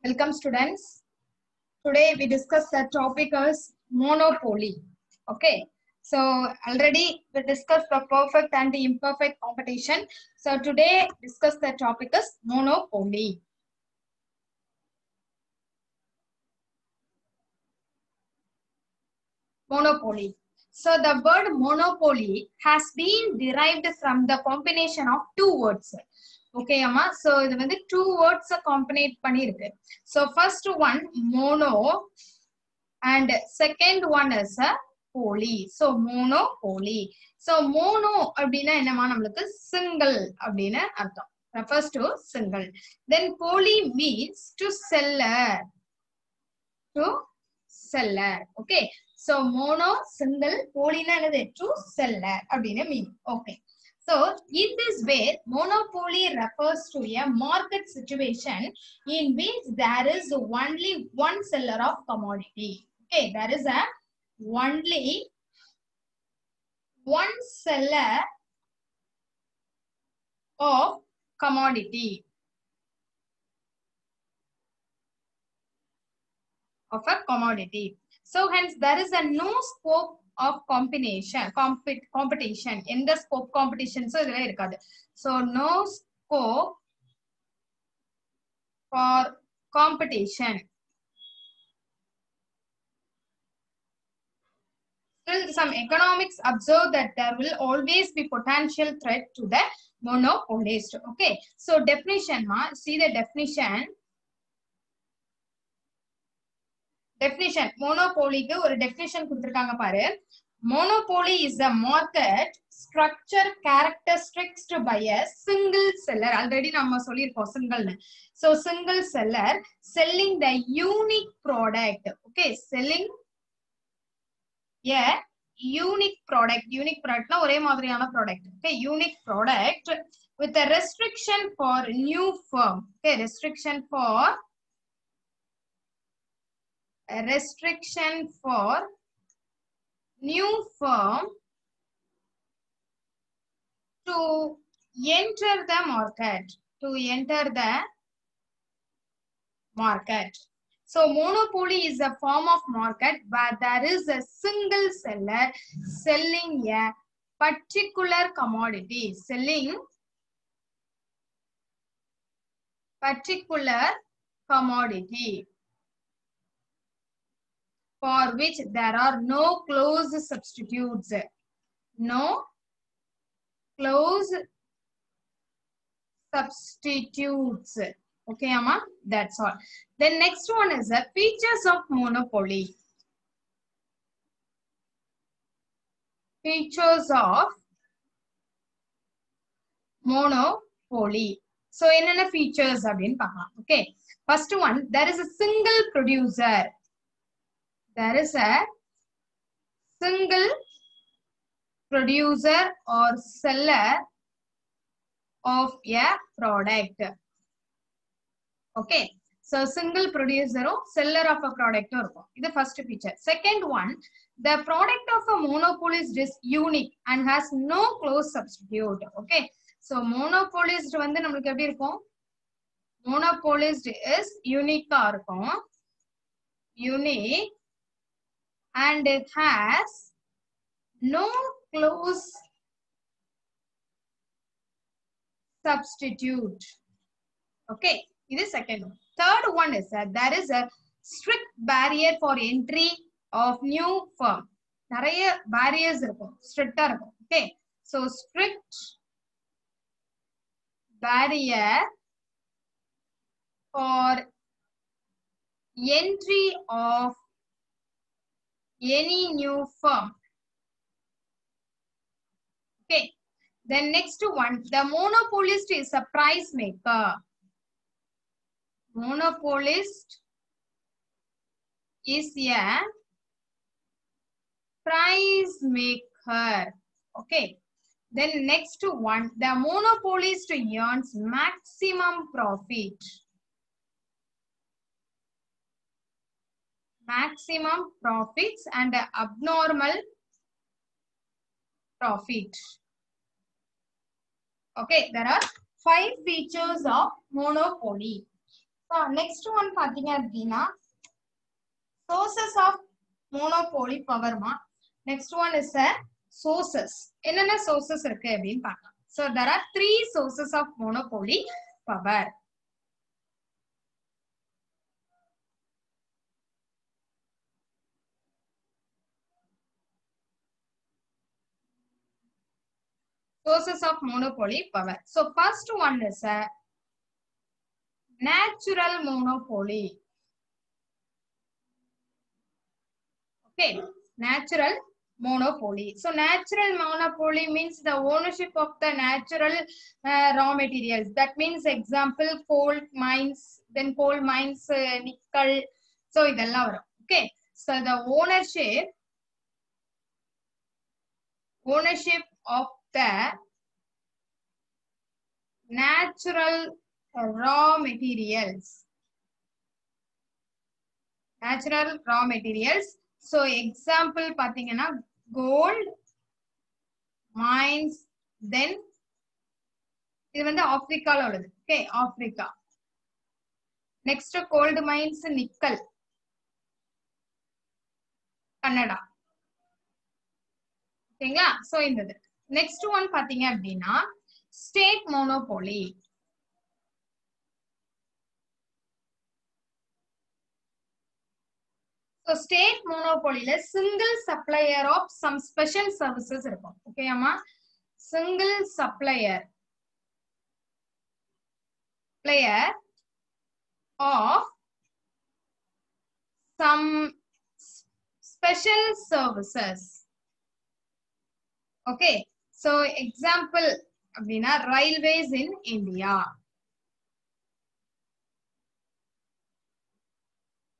Welcome students. Today we discuss the topic as monopoly. Okay. So already we discussed the perfect and the imperfect competition. So today discuss the topic as monopoly. Monopoly. So the word monopoly has been derived from the combination of two words. Okay, amma. So இது வந்து two words combinate பண்ணிருக்கு. So first one mono and second one is a poly. So monopoly. So mono அப்படினா என்னமா நமக்கு single அப்படினு அர்த்தம். Refers to single. Then poly means to seller. To seller. Okay. So mono single poly na enadhu to seller அப்படினு mean. Okay. So in this way monopoly refers to a market situation in which there is only one seller of commodity. Okay, there is only one seller of commodity. Of a commodity. So hence there is a no scope of competition in the scope competition. So idhula irukadu. So no scope for competition. Still some economics observe that there will always be potential threat to the monopolist. Okay. So definition ma, see the definition. Definition monopoly க்கு ஒரு definition கொடுத்திருக்காங்க பாரு. Monopoly is a market structure characterized by a single seller. Already நம்ம சொல்லிருக்கோம் single னு. So single seller selling the unique product. Okay, selling a unique product. Unique product na ஒரே மாதிரியான product. Okay, unique product with a restriction for new firm. Okay, restriction for new firm to enter the market. So monopoly is a form of market where there is a single seller selling a particular commodity. For which there are no close substitutes. No close substitutes. Okay, Amma, that's all. Then next one is the features of monopoly. Features of monopoly. So, என்னென்ன features அப்படினு பார்க்கலாம். Okay, first one, there is a single producer. There is a single producer or seller of a product. Okay, so single producer or seller of a product இருக்கும். இது first feature. Second one, the product of a monopolist is unique and has no close substitute. Okay, so monopolist வந்து நமக்கு எப்படி இருக்கும்? Monopolist is unique இருக்கும். Unique and it has no close substitute. Okay, this is second one. Third one is that there is a strict barrier for entry of new firm. நிறைய barriers இருக்கும், strict இருக்கும். Okay, so strict barrier for entry of any new firm. Okay, then next one, the monopolist is a price maker. Monopolist is a price maker. Okay, then next one, the monopolist earns maximum profit. Maximum profits and abnormal profit. Okay, there are 5 features of monopoly. So next one பாத்தீங்க அப்படின்னா sources of monopoly power மா. Next one is a sources. என்னென்ன sources இருக்கு அப்படின்னு பார்க்கலாம். So there are three sources of monopoly power. Sources of monopoly power. So first one is a natural monopoly. Okay, natural monopoly. So natural monopoly means the ownership of the natural raw materials. That means example coal mines, then coal mines, nickel. So இதெல்லாம் வரும். Okay, so the ownership of the natural raw materials. Natural raw materials. So example பாத்தீங்கன்னா gold mines, then இது வந்து ஆப்பிரிக்கால உள்ளது. Okay, Africa. Next gold mines nickel, Canada. ஓகேங்களா? So இந்த next one பாத்தீங்க அப்படின்னா state monopoly. So state monopoly la single supplier of some special services இருக்கும். Okay அம்மா? Single supplier of some special services. Okay, so example அப்படின்னா railways in India.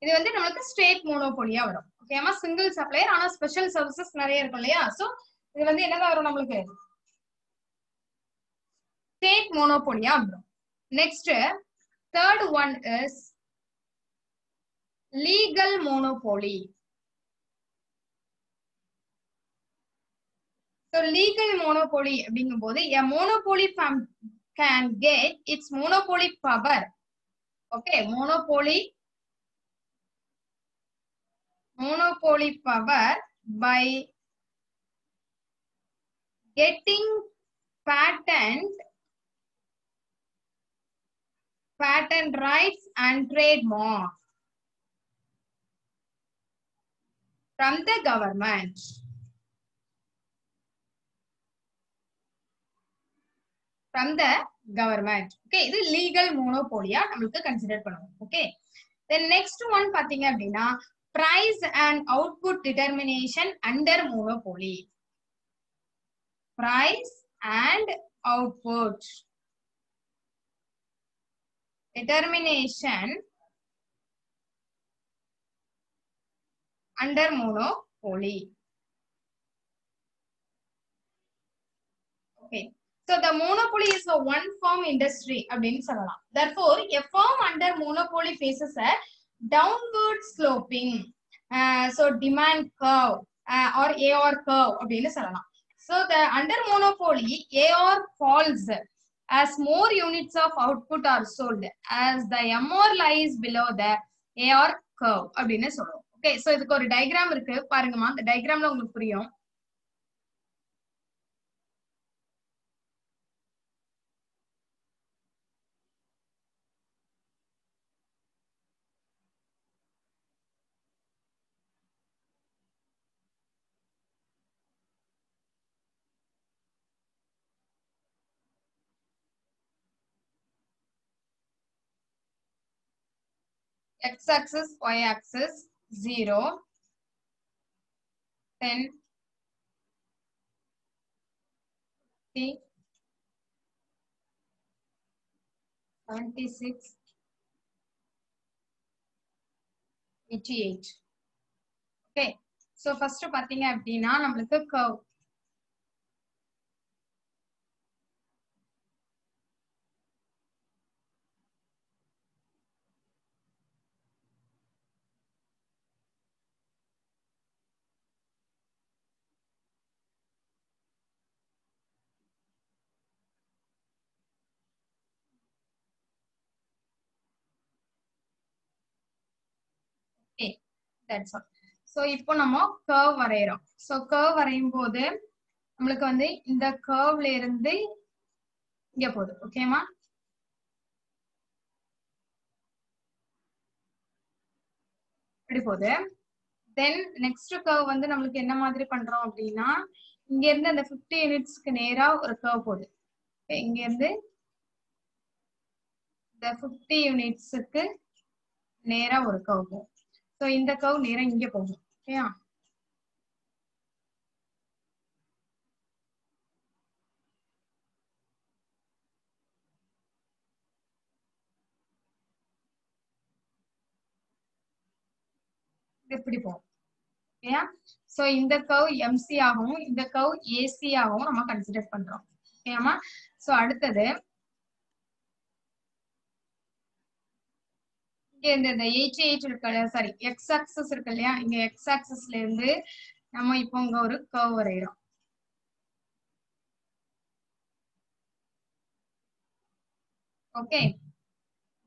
இது வந்து நமக்கு ஸ்டேட் மோனோபோலியா வரும். ஓகேமா? சிங்கிள் சப்ளையர் ஆனா ஸ்பெஷல் சர்வீசஸ் நிறைய இருக்கும் இல்லையா? சோ இது வந்து என்னதான் வரும் நமக்கு? ஸ்டேட் மோனோபோலியா வரும். Next third one is legal monopoly. So legal monopoly அப்படிங்கும்போது a monopoly firm can get its monopoly power. Okay, monopoly power by getting patent rights and trademark from the government. From the government. Okay, இது legal monopoly நமக்கு consider பண்ணுவோம். Okay, then next one பாத்தீங்க அப்படின்னா price and output determination under monopoly. Price and output determination under monopoly. Okay, so the monopoly is a one firm industry அப்படின்னு சொல்லலாம். Therefore a firm under monopoly faces a downward sloping so demand curve or AR curve அப்படின்னு சொல்லலாம். So the under monopoly AR falls as more units of output are sold as the MR lies below the AR curve அப்படின்னு சொல்லுவோம். Okay, so இதுக்கு ஒரு diagram இருக்கு பாருங்கம்மா. இந்த டயகிராம்ல உங்களுக்கு புரியும். X-axis, Y-axis, 0, 10, 50, 76, 88. Okay, so first பாத்தீங்க அப்படின்னா நம்மளுக்கு curve. That's all. So இப்போ நம்ம curve வரையறோம். So curve வரையும் போது நம்மளுக்கு வந்து இந்த curveல இருந்து இங்க போகுது. ஓகேமா? இப்படி போகுது. Then next curve வந்து நம்மளுக்கு என்ன மாதிரி பண்றோம் அப்படின்னா இங்க இருந்து அந்த 50 யூனிட்ஸ்க்கு நேரா ஒரு curve போகுது. இங்க இருந்து இந்த 50 யூனிட்ஸ்க்கு நேரா ஒரு curve போகும். So இந்த curve நேரா இங்க போகும். ஓகேயா? இப்படி போகும். ஓகேயா? சோ இந்த கர்வ் MC ஆகவும் இந்த கர்வ் AC ஆகவும் நம்ம கன்சிடர் பண்றோம். ஓகேமா? சோ அடுத்தது இங்க இந்த 88 இருக்கு, சாரி x ஆக்சிஸ் இருக்கு இல்லையா? இங்க x ஆக்சிஸ்ல இருந்து நம்ம இப்போ இங்க ஒரு கர்வ் வரையறோம். ஓகே.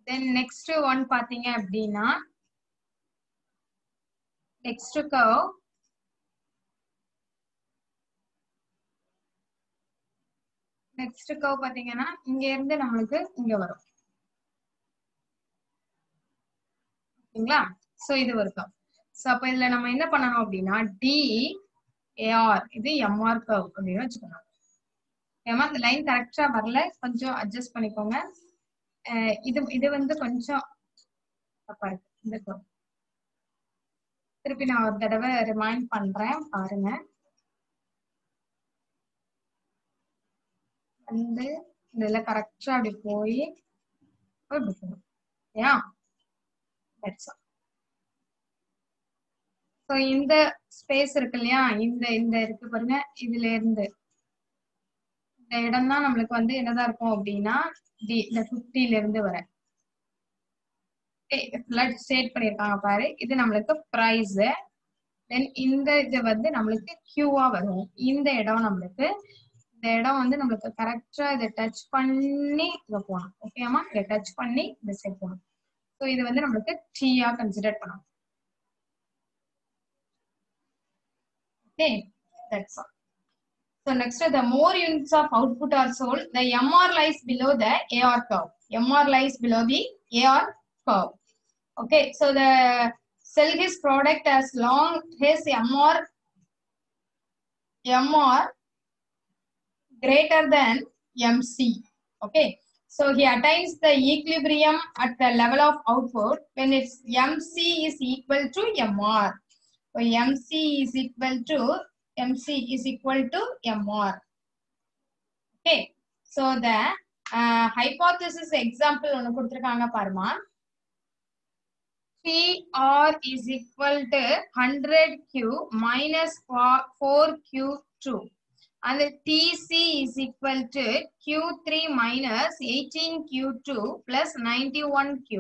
தென் நெக்ஸ்ட் ஒன் பாத்தீங்க அப்படின்னா நெக்ஸ்ட் கர்வ் பாத்தீங்கன்னா இங்க இருந்து நம்மளுக்கு இங்க வரும். ஓகேங்களா? சோ இது ஒரு கர்வ். சோ அப்ப இதுல நம்ம என்ன பண்ணணும் அப்படின்னா DAR இது MR கர்வ் அப்படின்னு வச்சுக்கணும். ஏமா இந்த லைன் கரெக்டா வரல, கொஞ்சம் அட்ஜஸ்ட் பண்ணிக்கோங்க. இது வந்து கொஞ்சம் தப்பா இருக்கு இந்த கர்வ். திருப்பி நான் ஒரு தடவை ரிமைண்ட் பண்றேன், பாருங்க. வந்து இதுல கரெக்டா அப்படி போய் இந்த ஸ்பேஸ் இருக்கு இல்லையா? இந்த இருக்கு பாருங்க, இதுல இருந்து இந்த இடம் தான் நம்மளுக்கு வந்து என்னதான் இருக்கும் அப்படின்னா இந்த 50ல இருந்து வர ஸ்டேட் பண்ணிருக்காங்க பாரு. இது நம்மளுக்கு பிரைஸ். தென் இந்த இது வந்து நம்மளுக்கு கியூவா வரும். இந்த இடம் வந்து நம்மளுக்கு கரெக்டா இதை டச் பண்ணி இங்க போகணும். ஓகேமா? இதை டச் பண்ணி இந்த சைட் போகணும். ஸோ இது வந்து நம்மளுக்கு டீயா கன்சிடர் பண்ணணும். Okay, that's all. So next, the more units of output are sold, the MR lies below the AR curve. MR lies below the AR curve. Okay, so the sell his product as long his MR greater than MC. Okay, so he attains the equilibrium at the level of output when its MC is equal to MR. So MC is equal to MR. Okay, so the hypothesis example ஒன்னு கொடுத்திருக்காங்க பாருமா. PR is equal to 100Q minus 4Q2 and TC is equal to Q3 minus 18Q2 plus 91Q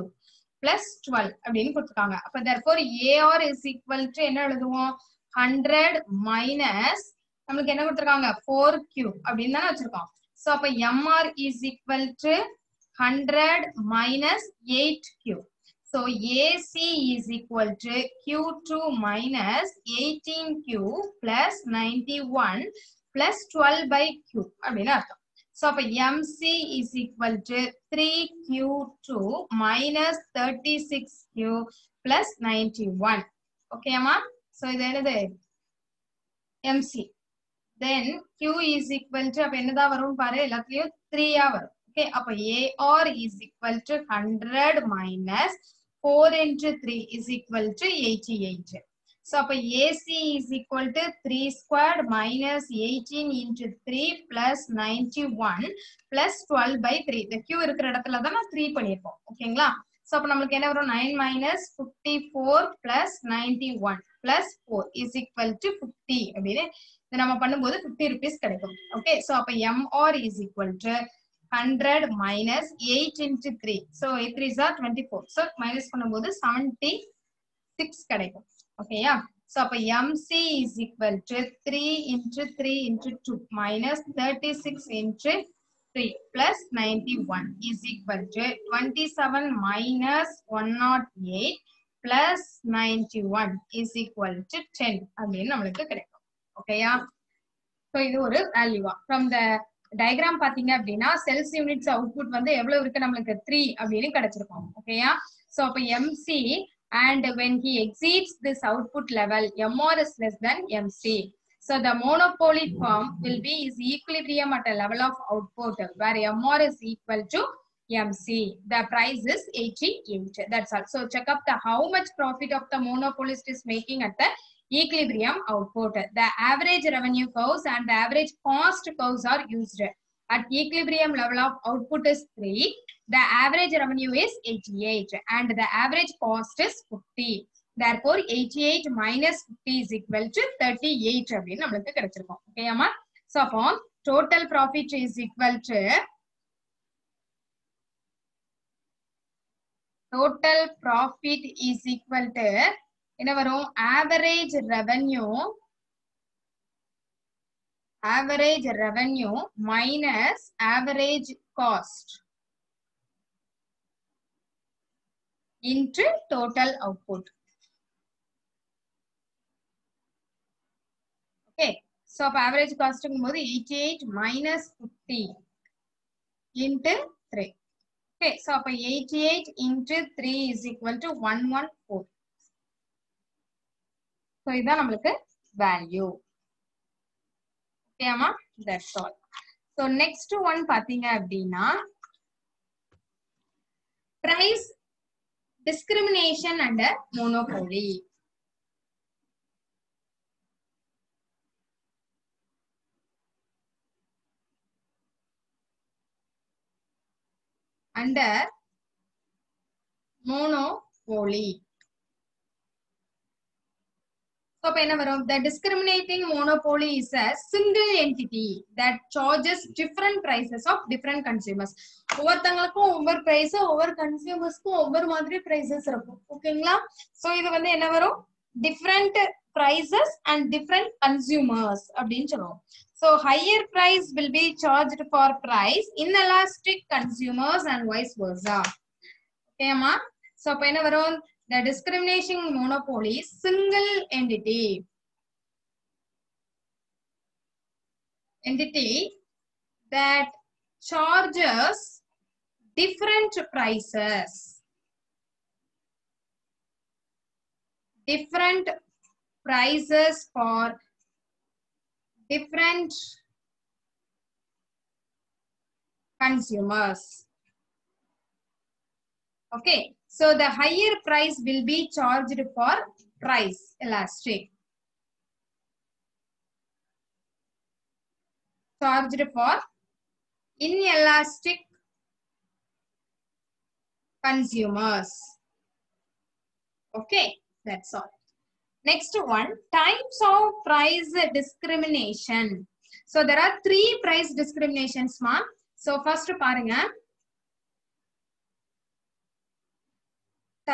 plus 12 அப்படின்னு கொடுத்திருக்காங்க. அப்ப therefore AR is equal to என்ன எழுதுவோம்? 100 minus நமக்கு என்ன கொடுத்திருக்காங்க? 4Q அப்படின்னு தானே வச்சிருக்கோம். So அப்ப MR is equal to 100 minus 8Q. So AC is equal to Q2 minus 18Q plus 91 plus 12 by Q அப்படின்னு அர்த்தம். So அப்ப MC is equal to 3Q2 minus 36Q plus 91. Okay அம்மா? So இது என்னது? MC. Then Q is equal to அப்ப என்னதான் வரும் பாரு, எல்லாத்துலயும் 3 வரும். Okay, அப்ப AR is equal to 100 minus 4 into 3 is equal to 88. So அப்ப AC is equal to 3 squared minus 18 into 3 plus 91 plus 12 by 3. The Q இருக்கிற இடத்துல தான் நான் 3 பண்ணிருப்போம். ஓகேங்களா? So அப்ப நமக்கு என்ன வரும்? 9 minus 54 plus 91 plus 4 is equal to 50 அப்படின்னு இதை நம்ம பண்ணும்போது 50 rupees கிடைக்கும். ஓகே, so அப்ப MR is equal to 100 minus 8 into 3. So 3 is 24. So minus பண்ணும்போது 76 கிடைக்கும். ஓகேயா? So அப்ப MC is equal to 3 into 3 into 2 minus 36 into 3 plus 91 is equal to 27 minus 108 plus 91 is equal to 10 அப்படின்னு நம்மளுக்கு கிடைக்கும். ஓகேயா? ஸோ இது ஒரு வேல்யூவா ஃப்ரம் த டயக்ராம் பாத்தீங்க அப்படின்னா செல்ஸ் யூனிட்ஸ் அவுட்புட் வந்து எவ்வளவு இருக்கு நம்மளுக்கு 3 அப்படின்னு கிடைச்சிருக்கும். ஓகேயா? ஸோ அப்ப MC and when he exceeds this output level, MR is less than MC. So the monopoly firm will be is equilibrium at a level of output where MR is equal to MC. The price is 88. That's all. So check up the how much profit of the monopolist is making at the equilibrium output. The average revenue curves and the average cost curves are used. At equilibrium level of output is 3. The average revenue is 88 and the average cost is 50. Therefore 88 minus 50 is equal to 38 அப்படின்னு நம்மளுக்கு கிடைச்சிருக்கும். ஓகேயாமா? So அப்போ total profit is equal to என்ன வரும்? average revenue minus average cost into total output. Okay, so average cost போது 88 minus 50 into 3. Okay, so 88 into 3 is equal to 114. So இதான் நம்மளுக்கு value. Okay, amma? That's all. So next one பாத்தீங்க அப்படின்னா price discrimination under monopoly. Under monopoly. So the discriminating monopoly is a single entity that charges different prices of different consumers. ஒவ்வொருத்தங்களுக்கும் ஒவ்வொரு price, ஒவ்வொரு கன்சியூமர்ஸ்க்கும் ஒவ்வொரு மாதிரி prices இருக்கும். ஓகேங்களா? So இது வந்து என்ன வரும்? Different prices and different consumers அப்படின்னு சொல்லுவோம். So higher price will be charged for price inelastic consumers and vice versa. Okay amma? So அப்ப என்ன வரும்? The discriminating monopoly single entity that charges different prices for different consumers. Okay, so the higher price will be charged for price elastic. Charged for inelastic consumers. Okay, that's all. Next one, types of price discrimination. So there are 3 price discriminations, ma. So first பாருங்க,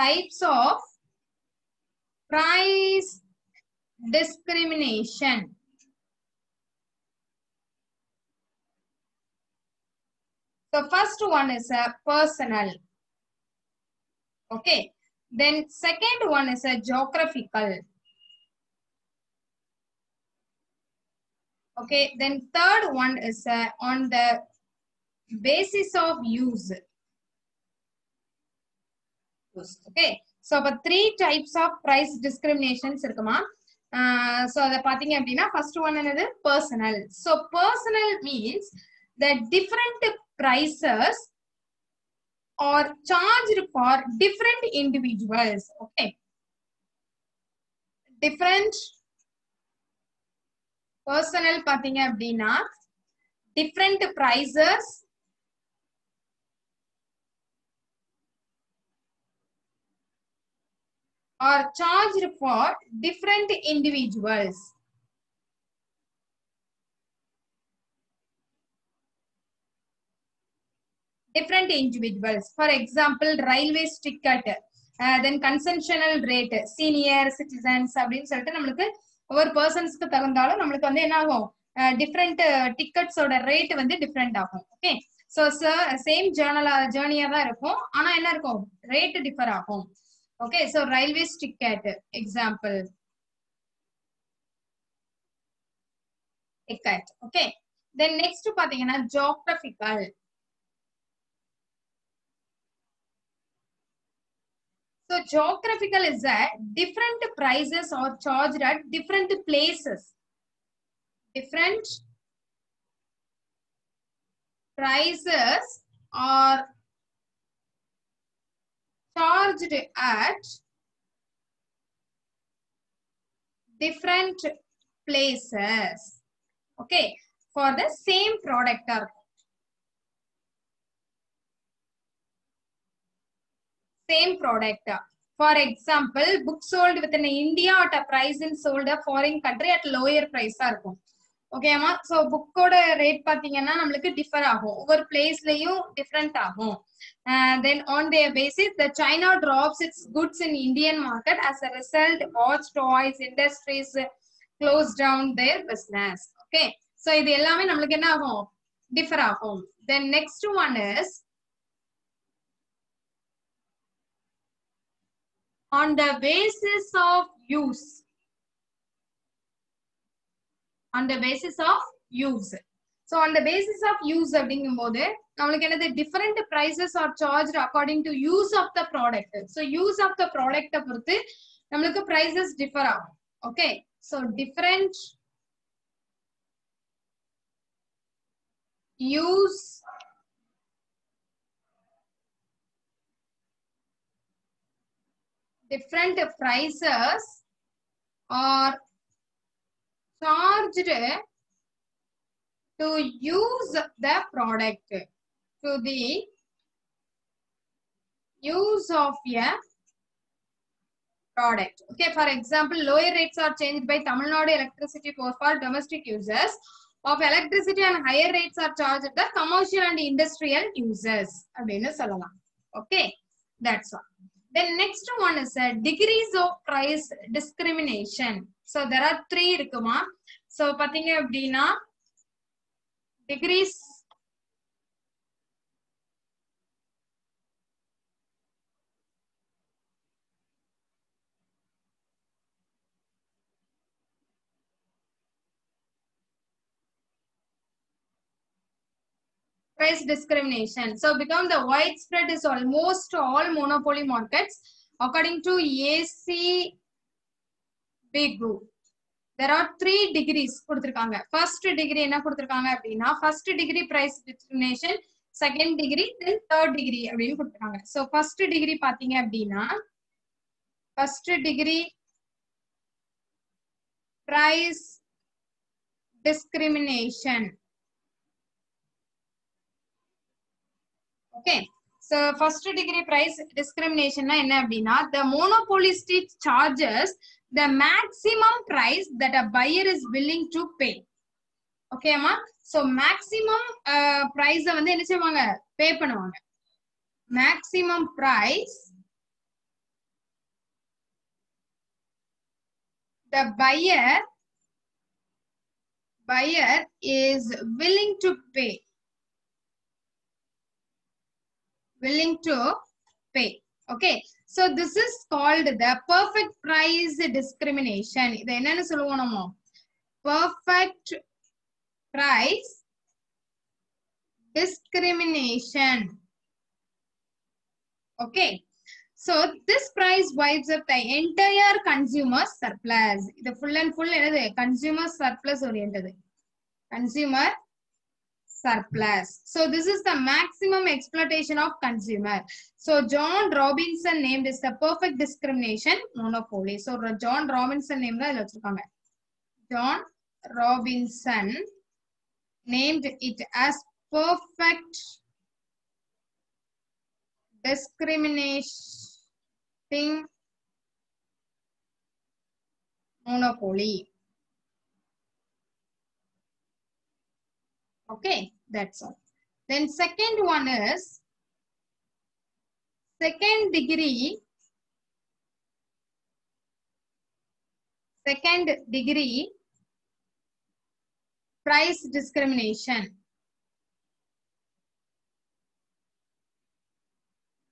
types of price discrimination. So first one is a personal. Okay, then second one is a geographical. Okay, then third one is on the basis of use. Okay, so but 3 types of price discriminations irukuma. So adha pathinga appadina first one enadhu? Personal. So personal means that different prices are charged for different individuals. Okay, different personal pathinga appadina different prices are charged for different individuals. Different individuals. For example, railways ticket, then concessional rate, senior citizens அப்படின்னு சொல்லிட்டு நம்மளுக்கு ஒவ்வொரு பர்சன்ஸ்க்கு தகுந்தாலும் நம்மளுக்கு வந்து என்ன ஆகும்? Different டிக்கெட்ஸோட rate வந்து different ஆகும். ஓகே, ஸோ சேம் ஜேர்னியா தான் இருக்கும், ஆனா என்ன இருக்கும்? ரேட் டிஃபர் ஆகும். Okay, so railway ticket example. Ticket. Okay. Then next பாத்தீங்கன்னா geographical. So geographical is that different prices are charged at different places. Different prices are charged at different places. Okay, for the same product. Same product. For example, book sold within India at a price and sold a foreign country at lower price. Okay, so book rate pathina namalukku differ agum. Over place layum different agum. Then on their basis, the China drops its goods in Indian market. As a result, watch toys industries close down their business. Okay, so idu ellame namalukku enna agum? Differ agum. Then next one is on the basis of use. On the basis of use. So on the basis of use அப்படிங்கும்போது நம்மளுக்கு என்னது different prices are charged according to use of the product. So use of the product பொறுத்து நம்மளுக்கு prices differ ஆகும். Okay, so different use different prices are charged to use the product, to the use of a product. Okay, for example, lower rates are changed by Tamil Nadu electricity board for domestic users of electricity and higher rates are charged the commercial and industrial users. Okay, that's all. Then next one is degrees of price discrimination. So there are 3 irukuma. So pathinga appadina degrees price discrimination. So become the widespread is almost all monopoly markets according to AC Big Group. There are 3 degrees கொடுத்திருக்காங்க. First degree என்ன கொடுத்திருக்காங்க அப்படினா first degree price discrimination, second degree, then third degree அப்படினு கொடுத்திருக்காங்க. So first degree பாத்தீங்க அப்படினா first degree price discrimination. Okay, so first degree price discrimination na enna appadina the monopolistic charges the maximum price that a buyer is willing to pay. Okay ma, so maximum price வந்து என்ன செய்வாங்க pay பண்ணுவாங்க. Maximum price the buyer is willing to pay. Willing to pay. Okay, so this is called the perfect price discrimination. இது என்னன்னு சொல்லுவோம் நம்ம perfect price discrimination. Okay, so this price wipes up the entire consumer surplus. இது full and full என்னது consumer surplus oriented. Consumer surplus. So this is the maximum exploitation of consumer. So John Robinson named is the perfect discrimination monopoly. So John Robinson name da idla vechirukanga. John Robinson named it as perfect discriminating monopoly. Okay, that's all. Then second one is second degree price discrimination.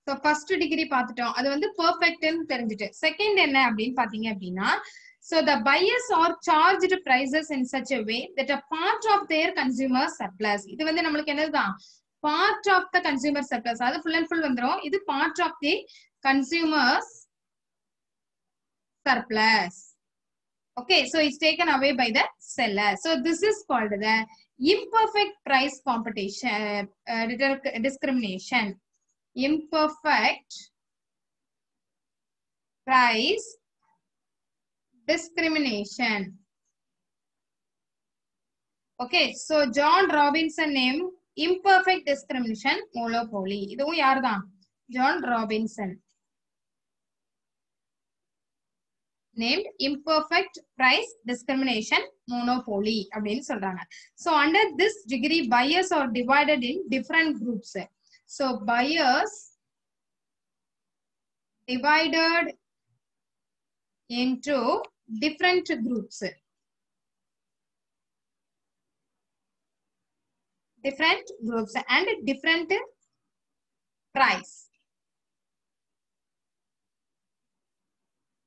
So first degree பார்த்துட்டோம். அது வந்து perfect ன்னு தெரிஞ்சிட்டு. Second என்ன அப்படின்னு பாத்தீங்க அப்படின்னா, so the buyers are charged prices in such a way that a part of their consumer surplus. இது வந்து நம்மளுக்கு என்னதுதான்? Part of the consumer surplus. அது full and full வந்துரும். இது part of the consumer's surplus. Okay, so it's taken away by the seller. So this is called the imperfect price competition, discrimination. Imperfect price discrimination. Okay, so John Robinson named imperfect discrimination monopoly. இதுவும் யாருதான்? John Robinson named imperfect price discrimination monopoly அப்படின்னு சொல்றாங்க. So under this degree, buyers are divided in different groups. So buyers divided into different groups. Different groups and different price.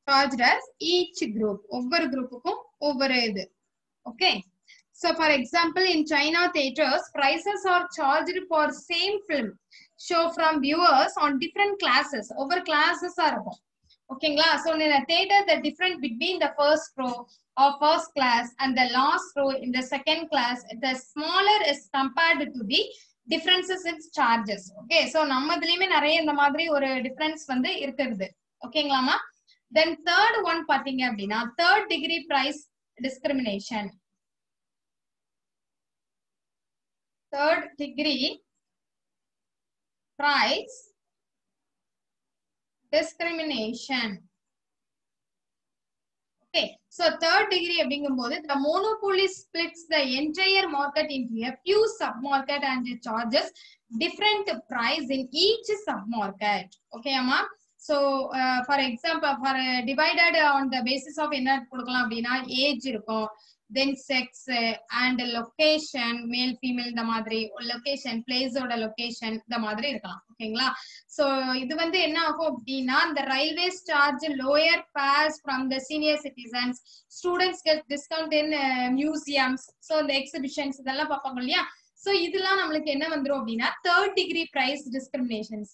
Charged as each group. ஒவ்வொரு குரூப்புக்கும் ஒவ்வொரு இது. Okay. So for example, in China theaters, prices are charged for same film show from viewers on different classes. Over classes are இருக்கும். ஓகேங்களா? So in a theater, the difference between the first row or first class and the last row in the second class, the smaller is compared to the differences in charges. Okay, so நம்ம இதுலயுமே நிறைய இந்த மாதிரி ஒரு difference வந்து இருக்குது. ஓகேங்களாமா? Then third one பாத்தீங்க அப்படின்னா third degree price discrimination. Third degree price discrimination. Okay, so third degree அப்படிங்கும்போது the monopoly splits the entire market into a few sub-market and charges different price in each sub-market. Okay, amma? So for example, for divided on the basis of என்ன கொடுக்கலாம் அப்படின்னா age இருக்கும், then sex and location, male female இந்த மாதிரி location, place ஓட location இந்த மாதிரி இருக்கலாம். ஓகேங்களா? So இது வந்து என்ன ஆகும் அப்படின்னா the railways charge lower fares from the senior citizens, students get discount in museums, so the exhibitions இதெல்லாம் பார்ப்பாங்க இல்லையா? So இதெல்லாம் நம்மளுக்கு என்ன வந்துரும் அப்படின்னா third degree price discriminations.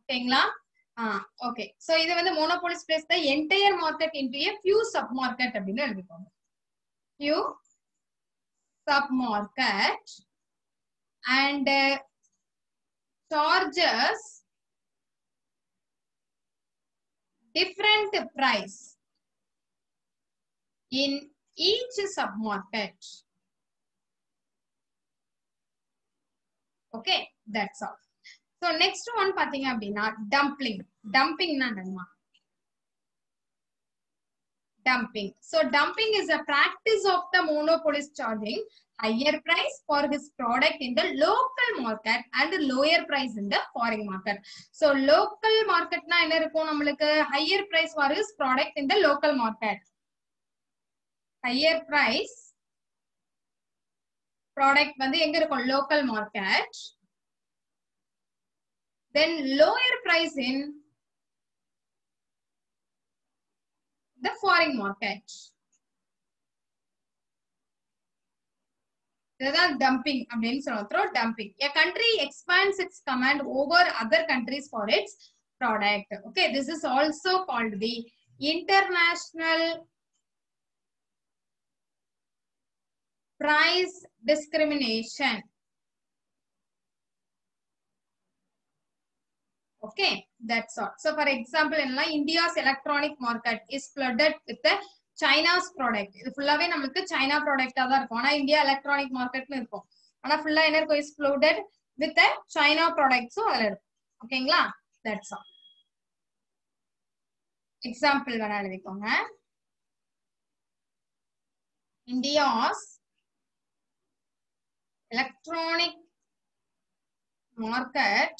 ஓகேங்களா? Okay. So இது வந்து monopoly splits the entire market into a few sub-market அப்படின்னு எழுதிக்கோங்க. Few sub-market and charges different price in each sub-market. Okay, that's all. So next one பாத்தீங்க அப்படின்னா dumping. Dumping னா என்னமா? Dumping. So dumping is a practice of the monopolist charging higher price for his product in the local market and lower price in the foreign market. So local market na enna irukum namakku higher price for his product in the local market. Higher price product வந்து எங்க இருக்கும்? Local market. Then lower price in the foreign market. இதுதான் dumping அப்படின்னு சொல்றோம். Dumping. A country expands its command over other countries for its product. Okay, this is also called the international price discrimination. Okay, that's all. So for example, in India's electronic market is flooded with the China's product. இது ஃபுல்லாவே நமக்கு China product-ஆ தான் இருக்கும். ஆனா India electronic மார்க்கெட்னு இருக்கும். ஆனா ஃபுல்லா என்ன இருக்கும்? is flooded with the China products-உம் அதுல இருக்கும். ஓகேங்களா? That's all. Example வேணா எழுதிக்கோங்க. India's electronic market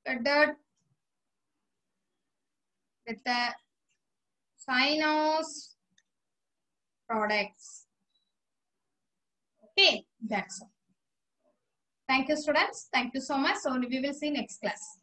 flooded with the China's products. Okay, that's all. Thank you, students. Thank you so much. So we will see next class.